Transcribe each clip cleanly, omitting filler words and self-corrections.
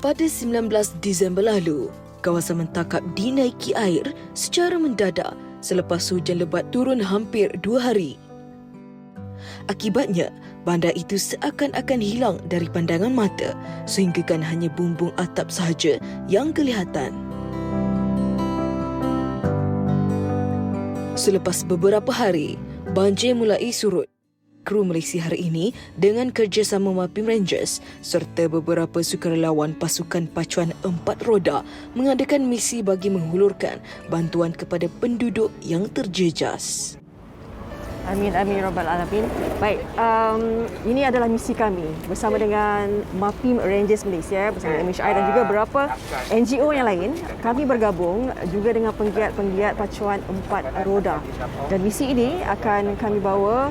Pada 19 Disember lalu, kawasan Mentakap dinaiki air secara mendadak selepas hujan lebat turun hampir 2 hari. Akibatnya, bandar itu seakan-akan hilang dari pandangan mata sehinggakan hanya bumbung atap sahaja yang kelihatan. Selepas beberapa hari, banjir mulai surut. Kru Malaysia hari ini dengan kerjasama Mapim Rangers serta beberapa sukarelawan pasukan pacuan 4 roda mengadakan misi bagi menghulurkan bantuan kepada penduduk yang terjejas. Amin, amin, Rabbal Alamin. Baik, ini adalah misi kami bersama dengan Mapim Rangers Malaysia, bersama MHI dan juga beberapa NGO yang lain. Kami bergabung juga dengan penggiat-penggiat pacuan 4 roda. Dan misi ini akan kami bawa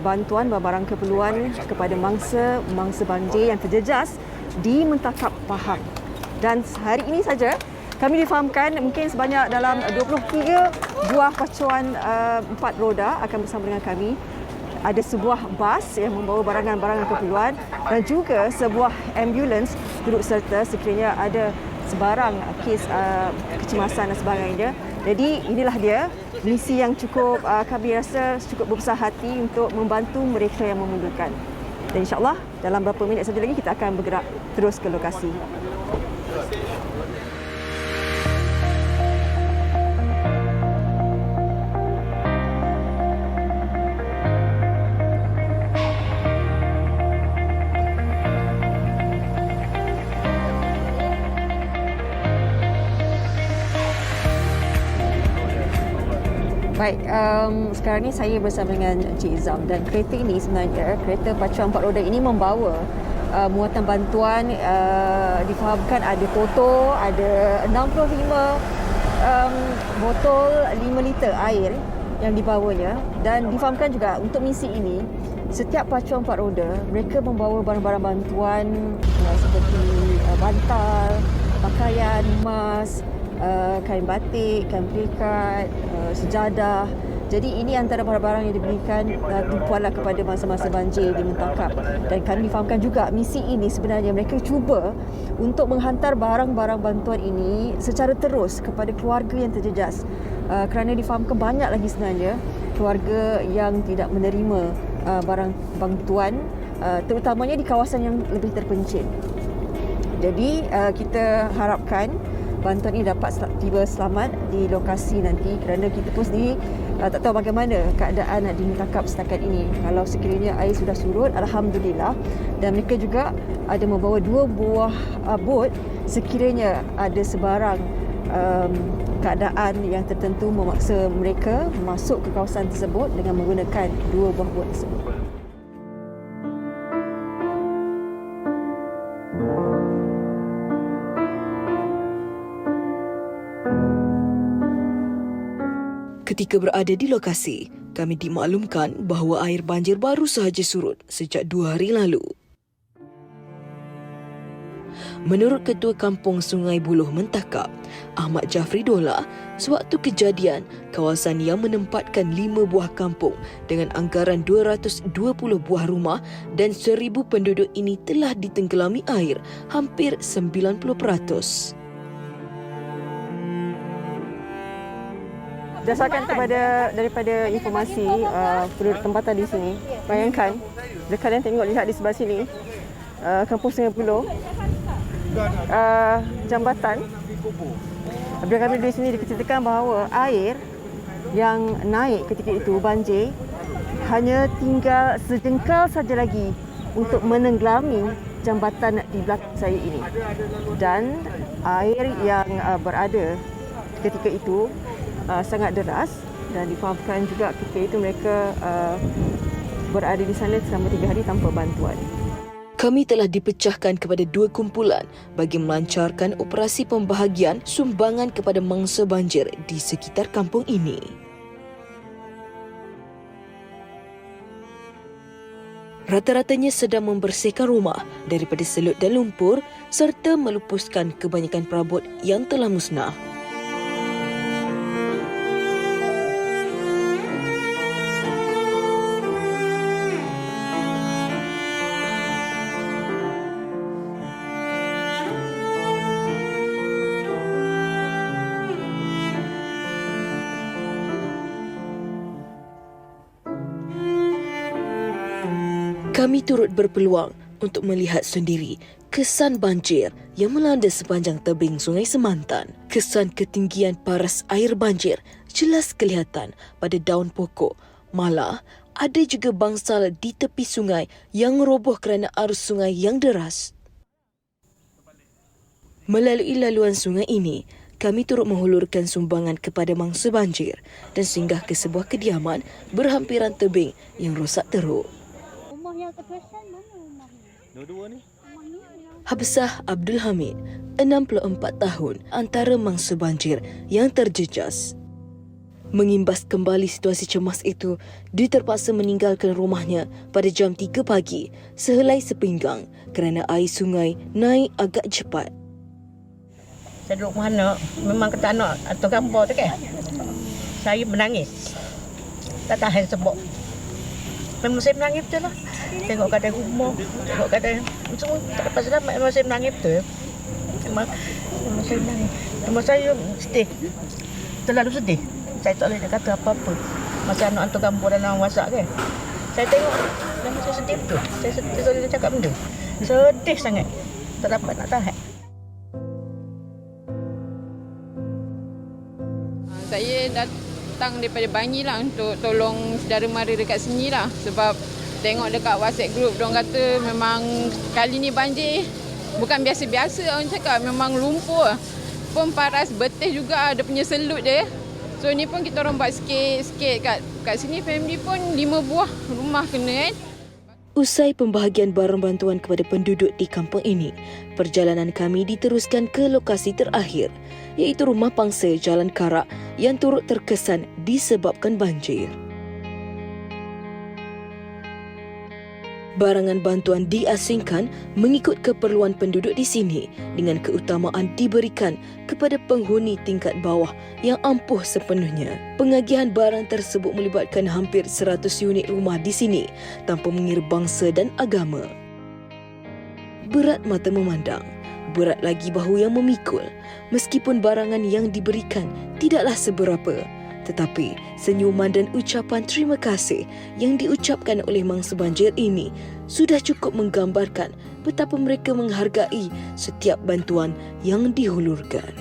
bantuan barang keperluan kepada mangsa banjir yang terjejas di Mentakap Pahang. Dan hari ini saja kami difahamkan mungkin sebanyak dalam 23 buah pacuan 4 roda akan bersama dengan kami. Ada sebuah bas yang membawa barangan-barangan keperluan dan juga sebuah ambulans turut serta sekiranya ada sebarang kes kecemasan dan sebagainya. Jadi inilah dia misi yang cukup kami rasa cukup berbesar hati untuk membantu mereka yang memerlukan. Dan insya-Allah dalam beberapa minit saja lagi kita akan bergerak terus ke lokasi. Baik, sekarang ni saya bersama dengan Encik Izam dan kereta ini sebenarnya, kereta pacuan 4 roda ini membawa muatan bantuan, difahamkan ada toto, ada 65 botol 5 liter air yang dibawanya dan difahamkan juga untuk misi ini, setiap pacuan 4 roda, mereka membawa barang-barang bantuan seperti bantal, pakaian, emas, kain batik, kain pelikat, sejadah. Jadi ini antara barang-barang yang diberikan tumpuanlah kepada masa-masa banjir di Mentakap. Dan kami difahamkan juga misi ini sebenarnya mereka cuba untuk menghantar barang-barang bantuan ini secara terus kepada keluarga yang terjejas. Kerana difahamkan banyak lagi sebenarnya keluarga yang tidak menerima barang bantuan, terutamanya di kawasan yang lebih terpencil. Jadi kita harapkan bantuan ini dapat tiba selamat di lokasi nanti kerana kita pun sendiri tak tahu bagaimana keadaan di Mentakap setakat ini. Kalau sekiranya air sudah surut, Alhamdulillah. Dan mereka juga ada membawa 2 buah bot sekiranya ada sebarang keadaan yang tertentu memaksa mereka masuk ke kawasan tersebut dengan menggunakan 2 buah bot tersebut. Ketika berada di lokasi, kami dimaklumkan bahawa air banjir baru sahaja surut sejak 2 hari lalu. Menurut Ketua Kampung Sungai Buloh Mentakap, Ahmad Jafri Dola, sewaktu kejadian, kawasan yang menempatkan 5 buah kampung dengan anggaran 220 buah rumah dan 1,000 penduduk ini telah ditenggelami air hampir 90%. Berdasarkan daripada informasi penduduk tempatan di sini, bayangkan bila kalian lihat di sebelah sini, Kampung Sungai Buloh, jambatan. Bila kami di sini diceritakan bahawa air yang naik ketika itu banjir hanya tinggal sejengkal saja lagi untuk menenggelami jambatan di belakang saya ini. Dan air yang berada ketika itu sangat deras dan difahamkan juga ketika itu mereka berada di sana selama 3 hari tanpa bantuan. Kami telah dipecahkan kepada 2 kumpulan bagi melancarkan operasi pembahagian sumbangan kepada mangsa banjir di sekitar kampung ini. Rata-ratanya sedang membersihkan rumah daripada selut dan lumpur serta melupuskan kebanyakan perabot yang telah musnah. Kami turut berpeluang untuk melihat sendiri kesan banjir yang melanda sepanjang tebing Sungai Semantan. Kesan ketinggian paras air banjir jelas kelihatan pada daun pokok. Malah, ada juga bangsal di tepi sungai yang roboh kerana arus sungai yang deras. Melalui laluan sungai ini, kami turut menghulurkan sumbangan kepada mangsa banjir dan singgah ke sebuah kediaman berhampiran tebing yang rosak teruk. Rumah yang terperasan mana rumahnya? Dua-dua ni. Habsah Abdul Hamid, 64 tahun, antara mangsa banjir yang terjejas. Mengimbas kembali situasi cemas itu, dia terpaksa meninggalkan rumahnya pada jam 3 pagi sehelai sepinggang kerana air sungai naik agak cepat. Saya duduk mana, memang kata anak atau gambar tu kan. Saya menangis. Tak tahan sebab. Memang saya menangis betul lah. Tengok keadaan rumah, tengok keadaan semua tak dapat selamat. Memang saya menangis betul. Memang saya menangis. Memang saya sedih. Terlalu sedih. Saya tak boleh nak kata apa-apa. Masa anak hantar gambar dalam WhatsApp kan. Saya tengok, memang saya sedih betul. Saya sedih, tak boleh cakap benda. Sedih sangat. Tak dapat nak tahan. Saya datang daripada Bangi lah untuk tolong saudara mara dekat sini lah. Sebab tengok dekat WhatsApp group, diorang kata memang kali ni banjir bukan biasa-biasa orang cakap, memang lumpur. Pun paras betih juga, ada punya selut dia. So ni pun kita orang buat sikit-sikit kat sini, family pun 5 buah rumah kena kan. Usai pembahagian barang bantuan kepada penduduk di kampung ini, perjalanan kami diteruskan ke lokasi terakhir, iaitu rumah pangsa Jalan Karak yang turut terkesan disebabkan banjir. Barangan bantuan diasingkan mengikut keperluan penduduk di sini dengan keutamaan diberikan kepada penghuni tingkat bawah yang ampuh sepenuhnya. Pengagihan barang tersebut melibatkan hampir 100 unit rumah di sini tanpa mengira bangsa dan agama. Berat mata memandang, berat lagi bahu yang memikul. Meskipun barangan yang diberikan tidaklah seberapa, tetapi senyuman dan ucapan terima kasih yang diucapkan oleh mangsa banjir ini sudah cukup menggambarkan betapa mereka menghargai setiap bantuan yang dihulurkan.